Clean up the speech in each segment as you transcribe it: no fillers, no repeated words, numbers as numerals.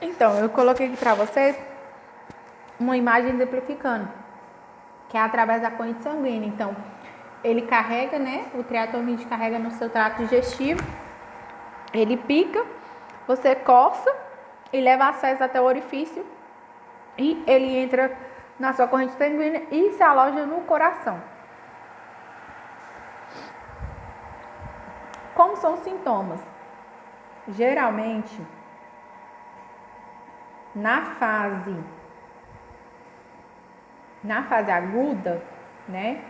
Então, eu coloquei aqui para vocês uma imagem exemplificando, que é através da corrente sanguínea. Então, ele carrega, né? O triatomide carrega no seu trato digestivo, ele pica, você coça e leva acesso até o orifício e ele entra na sua corrente sanguínea e se aloja no coração. Como são os sintomas? Geralmente, na fase aguda, né,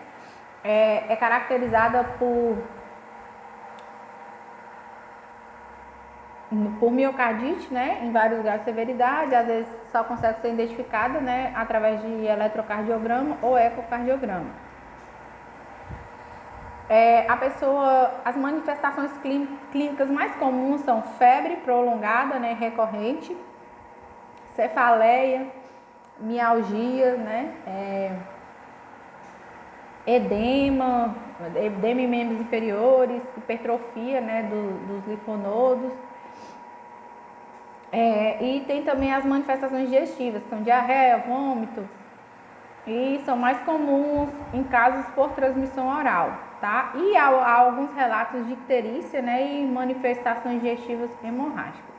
é caracterizada por miocardite, né, em vários graus de severidade, às vezes só consegue ser identificada, né, através de eletrocardiograma ou ecocardiograma. As manifestações clínicas mais comuns são febre prolongada, né, recorrente, cefaleia, mialgia, né, edema em membros inferiores, hipertrofia, né, dos linfonodos. E tem também as manifestações digestivas, são diarreia, vômito, e são mais comuns em casos por transmissão oral, tá? E há alguns relatos de icterícia, né, e manifestações digestivas hemorrágicas.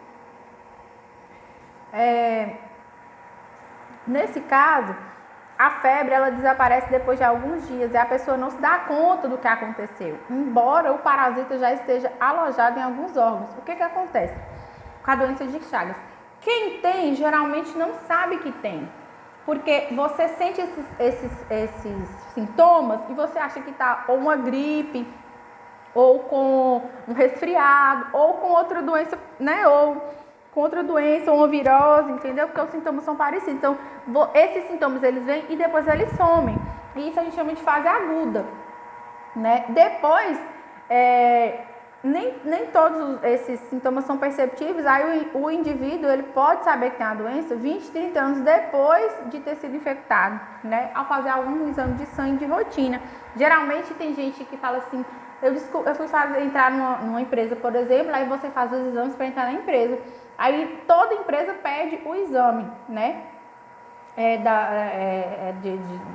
Nesse caso, a febre ela desaparece depois de alguns dias e a pessoa não se dá conta do que aconteceu, embora o parasita já esteja alojado em alguns órgãos. O que acontece com a doença de Chagas? Quem tem geralmente não sabe que tem, porque você sente esses sintomas e você acha que está ou uma gripe, ou com um resfriado, ou com outra doença, né? Ou com outra doença, ou uma virose, entendeu? Porque os sintomas são parecidos. Então, esses sintomas eles vêm e depois eles somem. E isso a gente chama de fase aguda, né? Depois, nem todos esses sintomas são perceptíveis. Aí o indivíduo ele pode saber que tem a doença 20, 30 anos depois de ter sido infectado, né? Ao fazer algum exame de sangue de rotina. Geralmente tem gente que fala assim, eu fui entrar numa empresa, por exemplo, aí você faz os exames para entrar na empresa. Aí toda empresa pede o exame, né?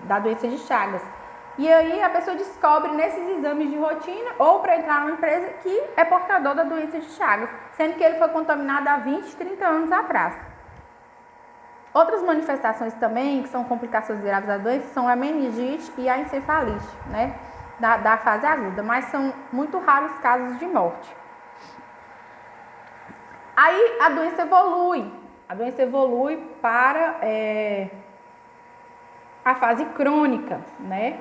Da doença de Chagas. E aí a pessoa descobre nesses exames de rotina ou para entrar numa empresa que é portador da doença de Chagas, sendo que ele foi contaminado há 20, 30 anos atrás. Outras manifestações também, que são complicações graves da doença, são a meningite e a encefalite, né? Da fase aguda, mas são muito raros casos de morte. Aí a doença evolui para a fase crônica, né?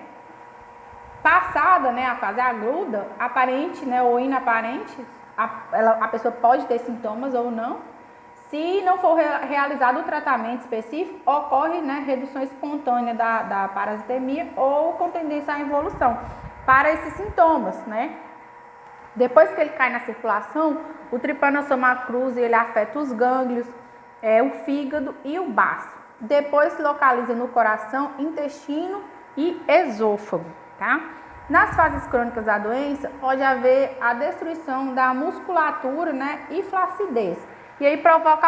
Passada, né, a fase aguda, aparente, né, ou inaparente, a pessoa pode ter sintomas ou não. Se não for realizado o tratamento específico, ocorre, né, redução espontânea da parasitemia ou com tendência à evolução para esses sintomas, né? Depois que ele cai na circulação, o Trypanosoma cruzi ele afeta os gânglios, o fígado e o baço. Depois se localiza no coração, intestino e esôfago, tá? Nas fases crônicas da doença, pode haver a destruição da musculatura, né, e flacidez. E aí provoca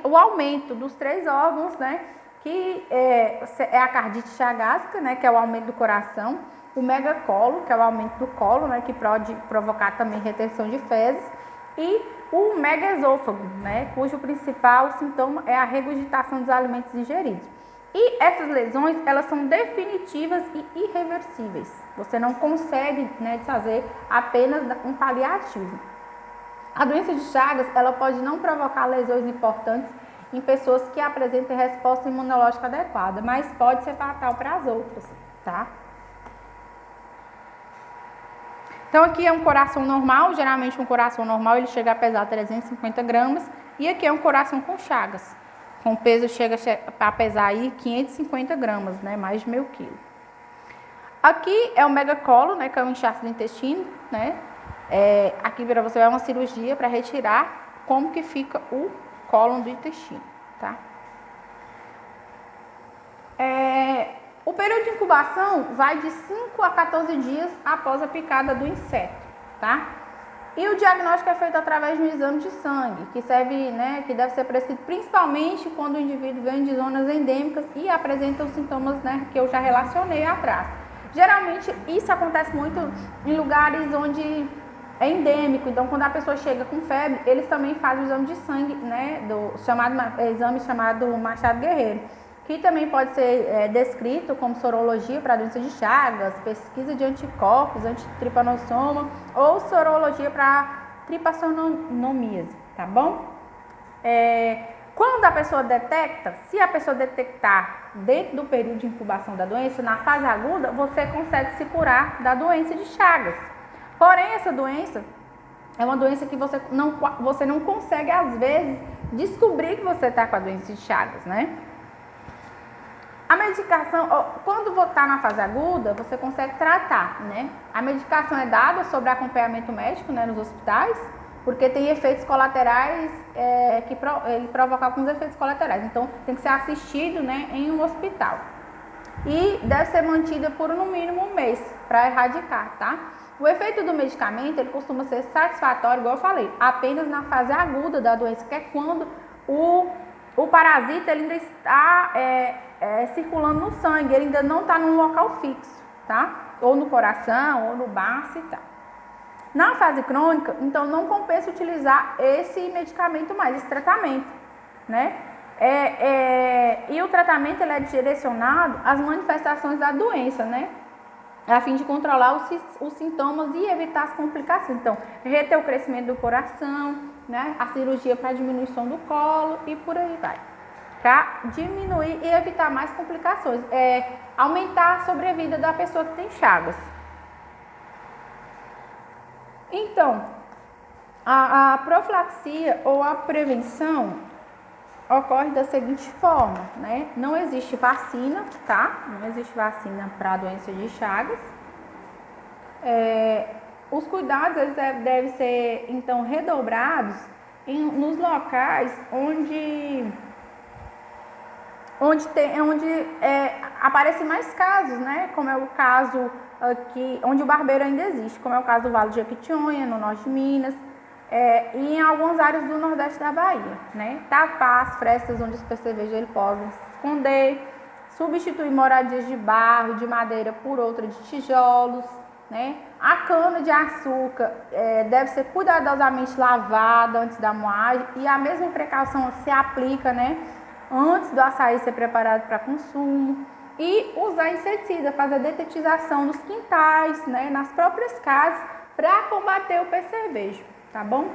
o aumento dos 3 órgãos, né, que é a cardite chagásica, né, que é o aumento do coração, o megacolo, que é o aumento do colo, né, que pode provocar também retenção de fezes, e o megaesôfago, né, cujo principal sintoma é a regurgitação dos alimentos ingeridos. E essas lesões, elas são definitivas e irreversíveis. Você não consegue, né, desfazer apenas um paliativo. A doença de Chagas, ela pode não provocar lesões importantes em pessoas que apresentem resposta imunológica adequada, mas pode ser fatal para as outras, tá? Então aqui é um coração normal, geralmente um coração normal ele chega a pesar 350 gramas, e aqui é um coração com Chagas, com peso chega a pesar aí 550 gramas, né, mais de 1.000 quilos. Aqui é o megacolo, né, que é o inchaço do intestino, né, aqui para você é uma cirurgia para retirar como que fica o cólon do intestino, tá? O período de incubação vai de 5 a 14 dias após a picada do inseto, tá? E o diagnóstico é feito através de um exame de sangue, que serve, né, que deve ser prescrito principalmente quando o indivíduo vem de zonas endêmicas e apresenta os sintomas, né, que eu já relacionei atrás. Geralmente isso acontece muito em lugares onde é endêmico, então quando a pessoa chega com febre, eles também fazem o exame de sangue, né, exame chamado Machado Guerreiro, que também pode ser descrito como sorologia para doença de Chagas, pesquisa de anticorpos, antitripanossoma ou sorologia para tripassonomíase, tá bom? Quando a pessoa detecta, se a pessoa detectar dentro do período de incubação da doença, na fase aguda, você consegue se curar da doença de Chagas. Porém, essa doença é uma doença que você não consegue, às vezes, descobrir que você está com a doença de Chagas, né? A medicação, quando está na fase aguda, você consegue tratar, né? A medicação é dada sobre acompanhamento médico, né, nos hospitais, porque tem efeitos colaterais, ele provoca alguns efeitos colaterais. Então, tem que ser assistido, né, em um hospital. E deve ser mantida por no mínimo um mês para erradicar, tá? O efeito do medicamento, ele costuma ser satisfatório, igual eu falei, apenas na fase aguda da doença, que é quando o parasita ele ainda está circulando no sangue, ele ainda não está num local fixo, tá? Ou no coração, ou no baço e tal. Na fase crônica, então não compensa utilizar esse medicamento mais, esse tratamento, né? E o tratamento ele é direcionado às manifestações da doença, né? A fim de controlar os sintomas e evitar as complicações. Então, reter o crescimento do coração, né? A cirurgia para diminuição do colo e por aí vai. Para diminuir e evitar mais complicações. Aumentar a sobrevida da pessoa que tem Chagas. Então, a profilaxia ou a prevenção ocorre da seguinte forma, né? Não existe vacina, tá? Não existe vacina para a doença de Chagas. Os cuidados eles devem ser, então, redobrados nos locais onde aparecem mais casos, né? Como é o caso aqui, onde o barbeiro ainda existe, como é o caso do Vale de Jequitinhonha, no norte de Minas, e em algumas áreas do nordeste da Bahia, né? Tapar as frestas onde os percevejos podem se esconder, substituir moradias de barro, de madeira por outra de tijolos, né? A cana de açúcar deve ser cuidadosamente lavada antes da moagem e a mesma precaução se aplica, né? Antes do açaí ser preparado para consumo. E usar inseticida, fazer detetização nos quintais, né, nas próprias casas, para combater o percevejo, tá bom?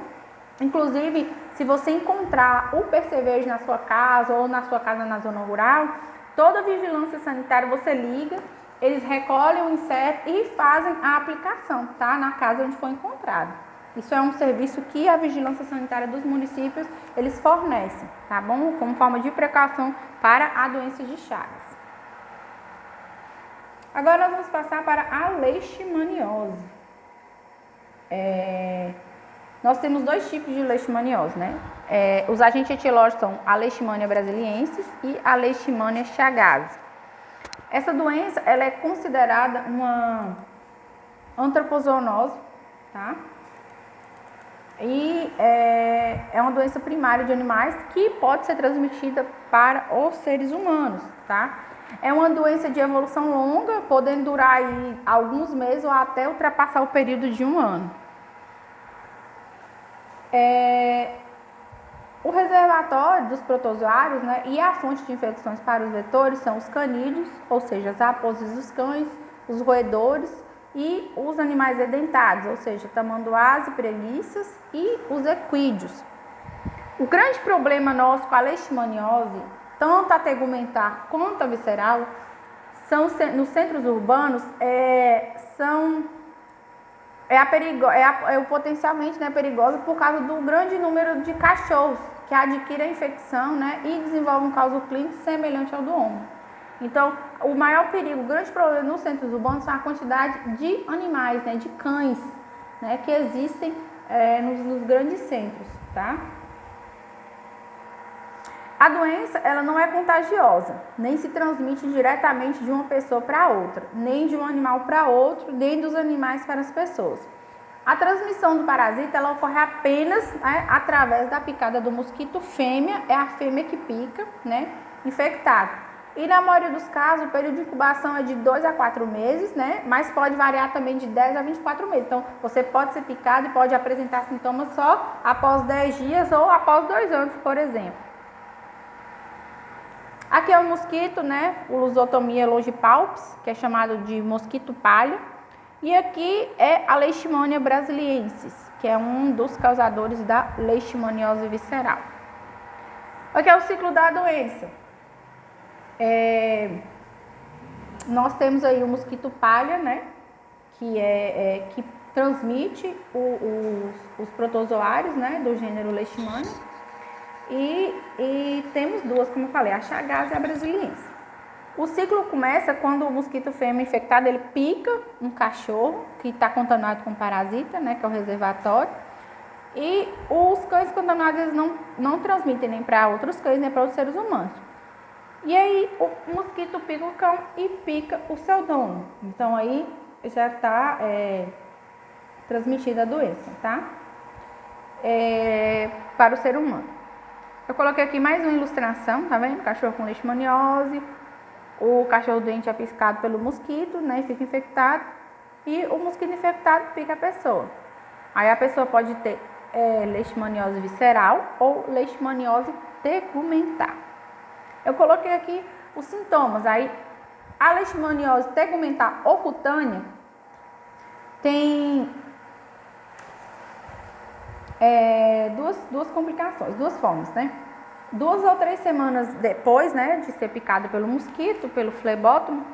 Inclusive, se você encontrar o percevejo na sua casa ou na sua casa na zona rural, toda a vigilância sanitária você liga, eles recolhem o inseto e fazem a aplicação, tá? Na casa onde foi encontrado. Isso é um serviço que a vigilância sanitária dos municípios, eles fornecem, tá bom? Como forma de precaução para a doença de Chagas. Agora nós vamos passar para a leishmaniose. Nós temos dois tipos de leishmaniose, né? Os agentes etiológicos são a Leishmania brasiliensis e a Leishmania chagas. Essa doença ela é considerada uma antropozoonose, tá? E é uma doença primária de animais que pode ser transmitida para os seres humanos, tá? É uma doença de evolução longa, podendo durar aí alguns meses ou até ultrapassar o período de um ano. O reservatório dos protozoários, né, e a fonte de infecções para os vetores são os canídeos, ou seja, as raposas dos cães, os roedores e os animais edentados, ou seja, tamanduás e preguiças e os equídeos. O grande problema nosso com a leishmaniose, tanto a tegumentar quanto a visceral, nos centros urbanos, potencialmente, né, perigosa por causa do grande número de cachorros que adquirem a infecção, né, e desenvolvem um caso clínico semelhante ao do homem. Então, o maior perigo, o grande problema nos centros urbanos são a quantidade de animais, né, de cães, né, que existem nos grandes centros, tá? A doença, ela não é contagiosa, nem se transmite diretamente de uma pessoa para outra, nem de um animal para outro, nem dos animais para as pessoas. A transmissão do parasita ela ocorre apenas, né, através da picada do mosquito fêmea, é a fêmea que pica, né, infectado. E na maioria dos casos, o período de incubação é de 2 a 4 meses, né, mas pode variar também de 10 a 24 meses. Então, você pode ser picado e pode apresentar sintomas só após 10 dias ou após 2 anos, por exemplo. Aqui é o mosquito, né, o Lusotomia longipalpis, que é chamado de mosquito palha. E aqui é a Leishmania brasiliensis, que é um dos causadores da leishmaniose visceral. Aqui é o ciclo da doença. Nós temos aí o mosquito palha, né, que transmite os protozoários, né, do gênero Leishmania. E temos duas, como eu falei, a Chagas e a brasiliensis. O ciclo começa quando o mosquito fêmea infectado ele pica um cachorro que está contaminado com parasita, né, que é o reservatório. E os cães contaminados eles não transmitem nem para outros cães nem para os seres humanos. E aí o mosquito pica o cão e pica o seu dono. Então aí já está transmitida a doença, tá? Para o ser humano. Eu coloquei aqui mais uma ilustração, tá vendo? Cachorro com leishmaniose. O cachorro doente é picado pelo mosquito, né, e fica infectado, e o mosquito infectado pica a pessoa. Aí a pessoa pode ter leishmaniose visceral ou leishmaniose tegumentar. Eu coloquei aqui os sintomas. Aí a leishmaniose tegumentar ou cutânea tem duas complicações, duas formas, né? 2 ou 3 semanas depois, né, de ser picado pelo mosquito, pelo flebótomo,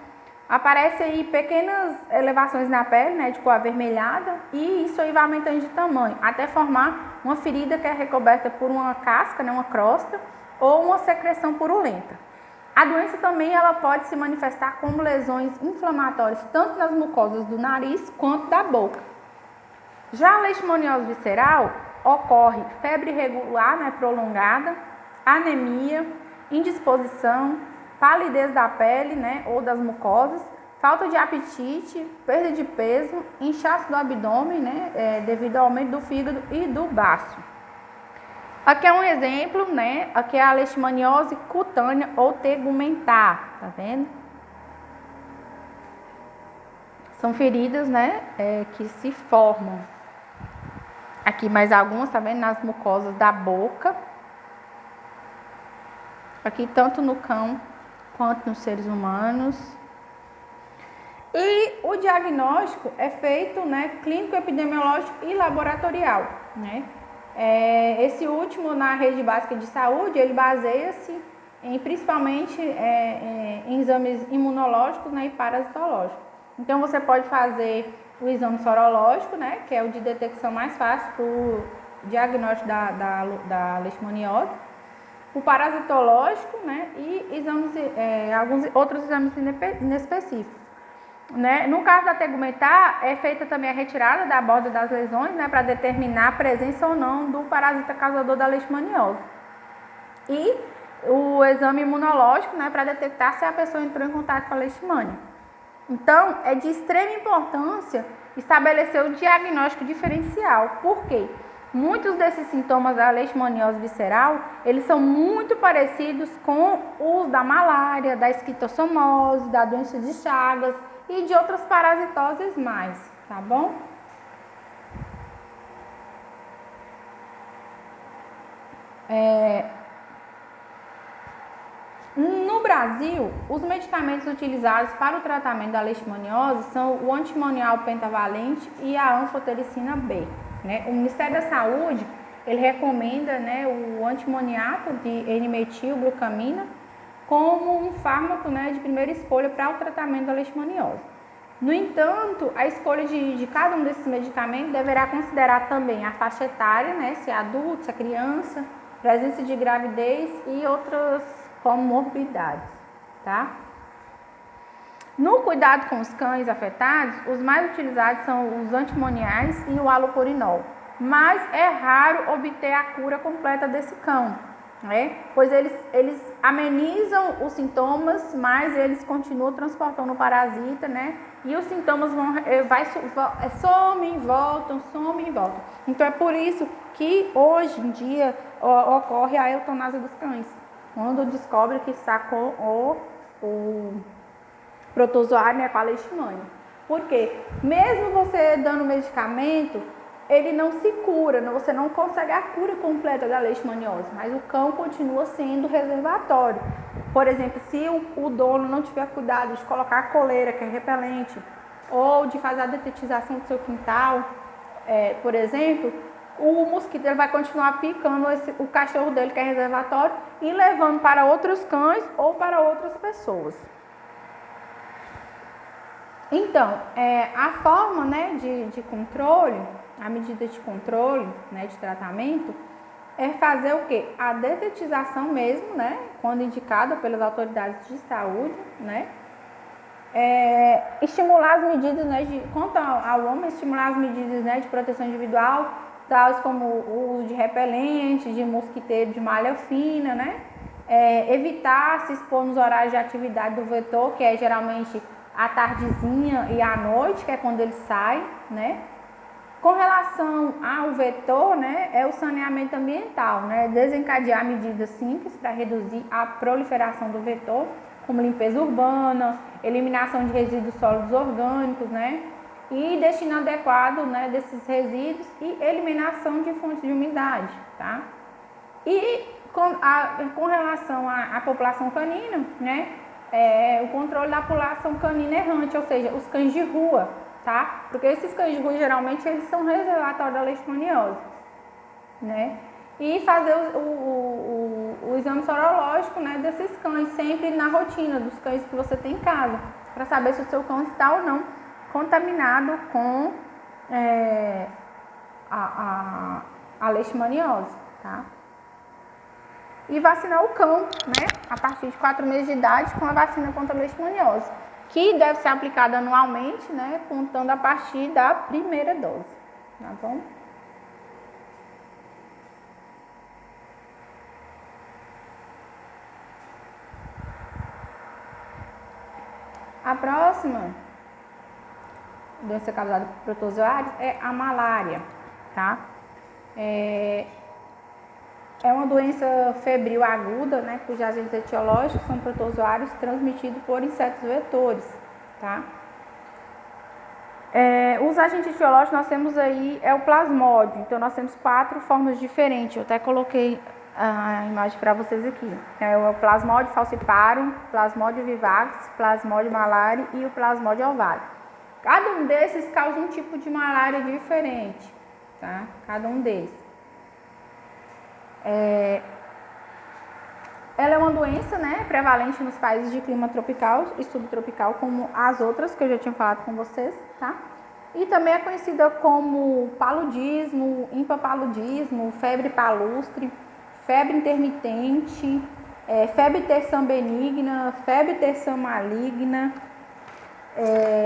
aparecem aí pequenas elevações na pele, né, de cor avermelhada, e isso aí vai aumentando de tamanho, até formar uma ferida que é recoberta por uma casca, né, uma crosta, ou uma secreção purulenta. A doença também ela pode se manifestar como lesões inflamatórias, tanto nas mucosas do nariz quanto da boca. Já a leishmaniose visceral ocorre febre irregular, né, prolongada, anemia, indisposição, palidez da pele, né, ou das mucosas, falta de apetite, perda de peso, inchaço do abdômen, né, devido ao aumento do fígado e do baço. Aqui é um exemplo, né, aqui é a leishmaniose cutânea ou tegumentar, tá vendo? São feridas, né, que se formam. Aqui mais algumas, tá vendo, nas mucosas da boca. Aqui tanto no cão quanto nos seres humanos. E o diagnóstico é feito, né, clínico, epidemiológico e laboratorial, né? Esse último na rede básica de saúde, ele baseia-se principalmente em exames imunológicos, né, e parasitológicos. Então você pode fazer o exame sorológico, né, que é o de detecção mais fácil para o diagnóstico da leishmaniose. O parasitológico, né, e exames, alguns outros exames inespecíficos. Né? No caso da tegumentar, é feita também a retirada da borda das lesões, né, para determinar a presença ou não do parasita causador da leishmaniose. E o exame imunológico, né, para detectar se a pessoa entrou em contato com a leishmania. Então, é de extrema importância estabelecer o diagnóstico diferencial. Por quê? Muitos desses sintomas da leishmaniose visceral, eles são muito parecidos com os da malária, da esquistossomose, da doença de Chagas e de outras parasitoses mais, tá bom? No Brasil, os medicamentos utilizados para o tratamento da leishmaniose são o antimonial pentavalente e a anfotericina B. Né? O Ministério da Saúde, ele recomenda, né, o antimoniato de N-metilglucamina como um fármaco, né, de primeira escolha para o tratamento da leishmaniose. No entanto, a escolha de cada um desses medicamentos deverá considerar também a faixa etária, né, se é adulto, se é criança, presença de gravidez e outras comorbidades, tá? No cuidado com os cães afetados, os mais utilizados são os antimoniais e o halopurinol, mas é raro obter a cura completa desse cão, né? Pois eles amenizam os sintomas, mas eles continuam transportando o parasita, né? E os sintomas somem e voltam, somem e voltam. Então é por isso que hoje em dia ocorre a eutanásia dos cães. Quando descobre que está com o protozoário, né, com a leishmania. Porque mesmo você dando medicamento, ele não se cura, você não consegue a cura completa da leishmaniose, mas o cão continua sendo reservatório. Por exemplo, se o dono não tiver cuidado de colocar a coleira, que é repelente, ou de fazer a detetização do seu quintal, por exemplo, o mosquito ele vai continuar picando o cachorro dele, que é reservatório, e levando para outros cães ou para outras pessoas. Então, a forma, né, de controle, a medida de controle, né, de tratamento, é fazer o quê? A detetização mesmo, né, quando indicada pelas autoridades de saúde, né, estimular as medidas, né, quanto ao homem, estimular as medidas, né, de proteção individual, tais como o uso de repelente, de mosquiteiro de malha fina, né, evitar se expor nos horários de atividade do vetor, que é geralmente à tardezinha e à noite, que é quando ele sai, né. Com relação ao vetor, né, é o saneamento ambiental, né, desencadear medidas simples para reduzir a proliferação do vetor, como limpeza urbana, eliminação de resíduos sólidos orgânicos, né, e destino adequado, né, desses resíduos e eliminação de fontes de umidade, tá? E com relação à população canina, né, o controle da população canina errante, ou seja, os cães de rua, tá? Porque esses cães de rua, geralmente, eles são reservatórios da leishmaniose, né? E fazer o exame sorológico, né, desses cães, sempre na rotina dos cães que você tem em casa, para saber se o seu cão está ou não contaminado com a leishmaniose, tá? E vacinar o cão, né, a partir de 4 meses de idade com a vacina contra a leishmaniose, que deve ser aplicada anualmente, né, contando a partir da primeira dose, tá bom? A próxima doença causada por protozoários é a malária, tá? É uma doença febril aguda, né, cujos agentes etiológicos são protozoários transmitidos por insetos vetores, tá? Os agentes etiológicos nós temos aí, o plasmódio, então nós temos 4 formas diferentes, eu até coloquei a imagem para vocês aqui. É o plasmódio falciparum, plasmódio vivax, plasmódio malariae e o plasmódio ovário. Cada um desses causa um tipo de malária diferente, tá? Cada um desses. Ela é uma doença, né, prevalente nos países de clima tropical e subtropical, como as outras que eu já tinha falado com vocês, tá? E também é conhecida como paludismo, impapaludismo, febre palustre, febre intermitente, febre terção benigna, febre terção maligna,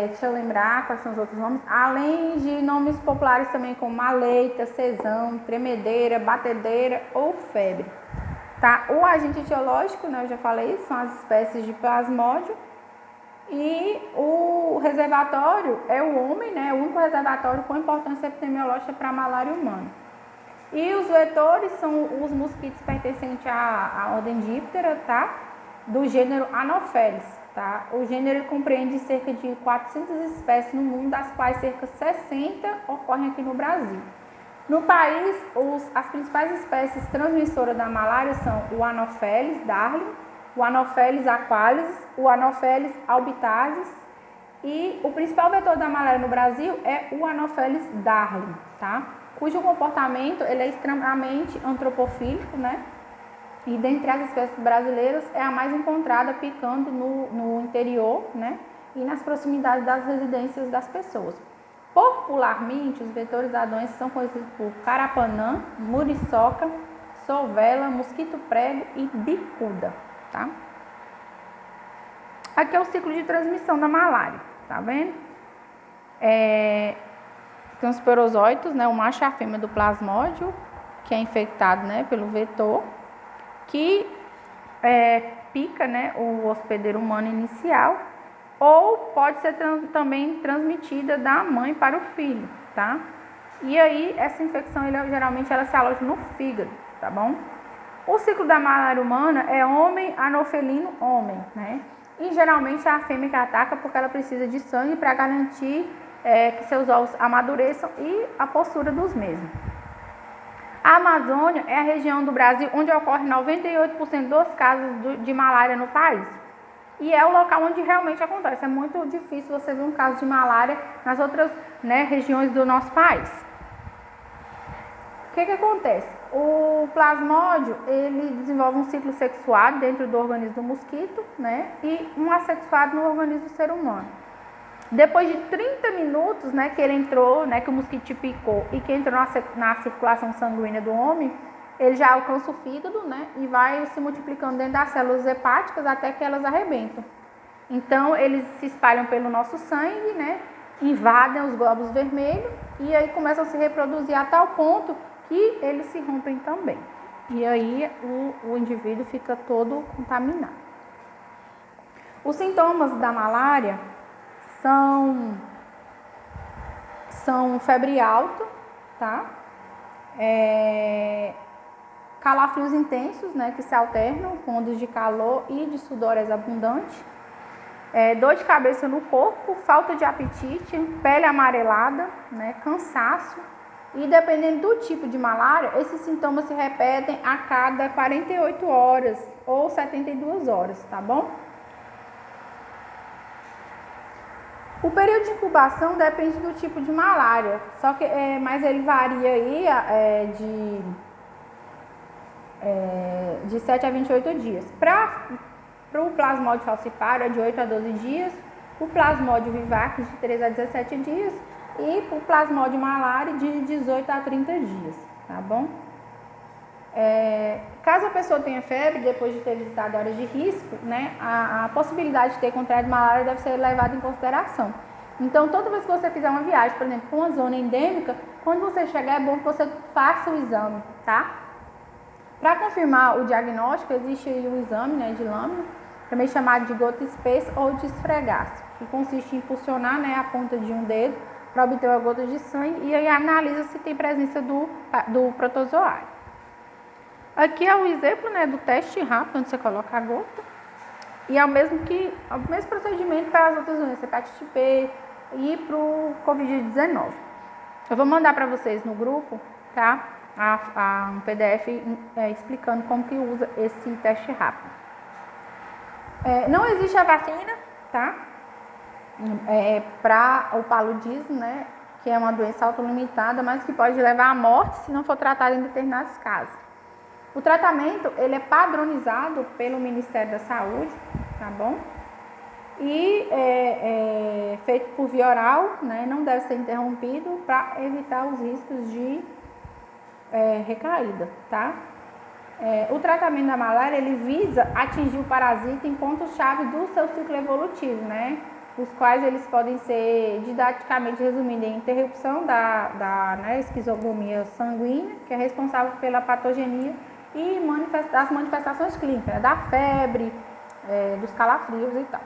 deixa eu lembrar quais são os outros nomes, além de nomes populares também como maleita, cesão, tremedeira, batedeira ou febre. Tá? O agente etiológico, né, eu já falei, são as espécies de plasmódio, e o reservatório é o homem, né, o único reservatório com importância epidemiológica para a malária humana. E os vetores são os mosquitos pertencentes à ordem Diptera, tá? Do gênero Anopheles, tá? O gênero compreende cerca de 400 espécies no mundo, das quais cerca de 60 ocorrem aqui no Brasil. No país, as principais espécies transmissoras da malária são o Anopheles darling, o Anopheles aqualis, o Anopheles albitatis, e o principal vetor da malária no Brasil é o Anopheles darling, tá? Cujo comportamento ele é extremamente antropofílico, né? E dentre as espécies brasileiras é a mais encontrada picando no interior, né? E nas proximidades das residências das pessoas. Popularmente, os vetores da doença são conhecidos por carapanã, muriçoca, sovela, mosquito prego e bicuda, tá? Aqui é o ciclo de transmissão da malária, tá vendo? Tem os perozóitos, né, o macho e a fêmea do plasmódio, que é infectado, né, pelo vetor, que pica, né, o hospedeiro humano inicial, ou pode ser também transmitida da mãe para o filho, tá? E aí, essa infecção, geralmente, ela se aloja no fígado, tá bom? O ciclo da malária humana é homem, anofelino, homem, né? E geralmente é a fêmea que ataca porque ela precisa de sangue para garantir que seus ovos amadureçam e a postura dos mesmos. A Amazônia é a região do Brasil onde ocorre 98% dos casos de malária no país. E é o local onde realmente acontece. É muito difícil você ver um caso de malária nas outras, né, regiões do nosso país. O que acontece? O plasmódio, ele desenvolve um ciclo sexuado dentro do organismo do mosquito, né, e um assexuado no organismo do ser humano. Depois de 30 minutos, né, que ele entrou, né, que o mosquito te picou e que entrou na circulação sanguínea do homem, ele já alcança o fígado, né, e vai se multiplicando dentro das células hepáticas até que elas arrebentam. Então, eles se espalham pelo nosso sangue, né, invadem os glóbulos vermelhos e aí começam a se reproduzir a tal ponto que eles se rompem também. E aí o indivíduo fica todo contaminado. Os sintomas da malária são febre alta, tá? Calafrios intensos, né, que se alternam com ondas de calor e de sudores abundantes. Dor de cabeça no corpo, falta de apetite, pele amarelada, né, cansaço. E dependendo do tipo de malária, esses sintomas se repetem a cada 48 horas ou 72 horas, tá bom? O período de incubação depende do tipo de malária, mas ele varia aí de 7 a 28 dias. Para o plasmódio falciparum é de 8 a 12 dias, o plasmódio vivax de 3 a 17 dias e o plasmódio malária de 18 a 30 dias, tá bom? Caso a pessoa tenha febre depois de ter visitado áreas de risco, né, a possibilidade de ter contraído malária deve ser levada em consideração. Então, toda vez que você fizer uma viagem, por exemplo, para uma zona endêmica, quando você chegar é bom que você faça o exame, tá? Para confirmar o diagnóstico, existe aí o exame, né, de lâmina, também chamado de gota espessa ou de esfregaço, que consiste em impulsionar, né, a ponta de um dedo para obter uma gota de sangue e aí analisa se tem presença do protozoário. Aqui é o exemplo, né, do teste rápido, onde você coloca a gota. E é o mesmo procedimento para as outras doenças, hepatite B e para o Covid-19. Eu vou mandar para vocês no grupo, tá? Um PDF explicando como que usa esse teste rápido. Não existe a vacina, tá? Para o paludismo, né? Que é uma doença autolimitada, mas que pode levar à morte se não for tratada em determinados casos. O tratamento, ele é padronizado pelo Ministério da Saúde, tá bom? E feito por via oral, né? Não deve ser interrompido para evitar os riscos de recaída, tá? O tratamento da malária, ele visa atingir o parasita em pontos-chave do seu ciclo evolutivo, né? Os quais eles podem ser didaticamente resumidos em interrupção da esquizognomia sanguínea, que é responsável pela patogenia e das manifestações clínicas, né? Da febre, dos calafrios e tal.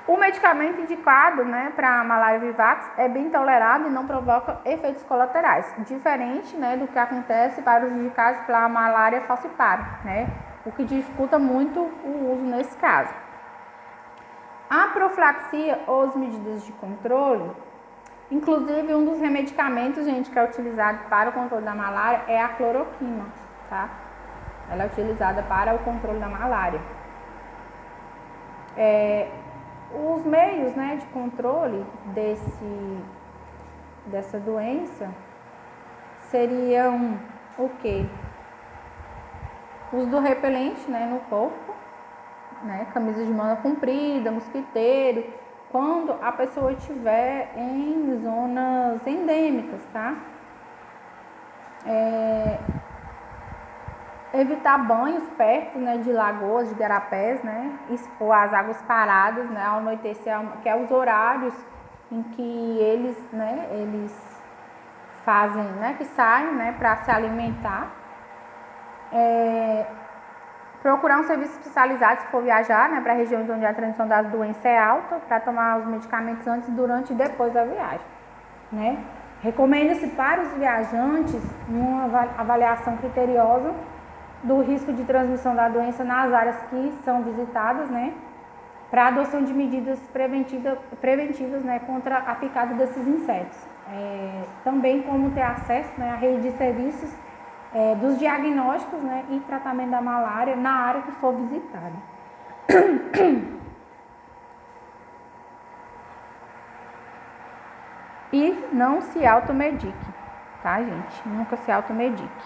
O medicamento indicado, né, para a malária vivax é bem tolerado e não provoca efeitos colaterais, diferente, né, do que acontece para os indicados para a malária falciparum, né, o que dificulta muito o uso nesse caso. A profilaxia ou as medidas de controle, inclusive um dos remedicamentos, gente, que é utilizado para o controle da malária é a cloroquina, tá? Ela é utilizada para o controle da malária. Os meios, né, de controle dessa doença seriam o quê? Uso do repelente, né, no corpo, né, camisa de manga comprida, mosquiteiro, quando a pessoa estiver em zonas endêmicas, tá? Evitar banhos perto, né, de lagoas, de garapés, né, expor as águas paradas, né, ao anoitecer, que é os horários em que eles fazem, né, que saem, né, para se alimentar. Procurar um serviço especializado se for viajar, né, para regiões onde a transmissão das doenças é alta, para tomar os medicamentos antes, durante e depois da viagem, né? Recomenda-se para os viajantes uma avaliação criteriosa do risco de transmissão da doença nas áreas que são visitadas, né, para a adoção de medidas preventivas, né, contra a picada desses insetos. Também como ter acesso, né, à rede de serviços dos diagnósticos, né, e tratamento da malária na área que for visitada. E não se automedique, tá, gente? Nunca se automedique.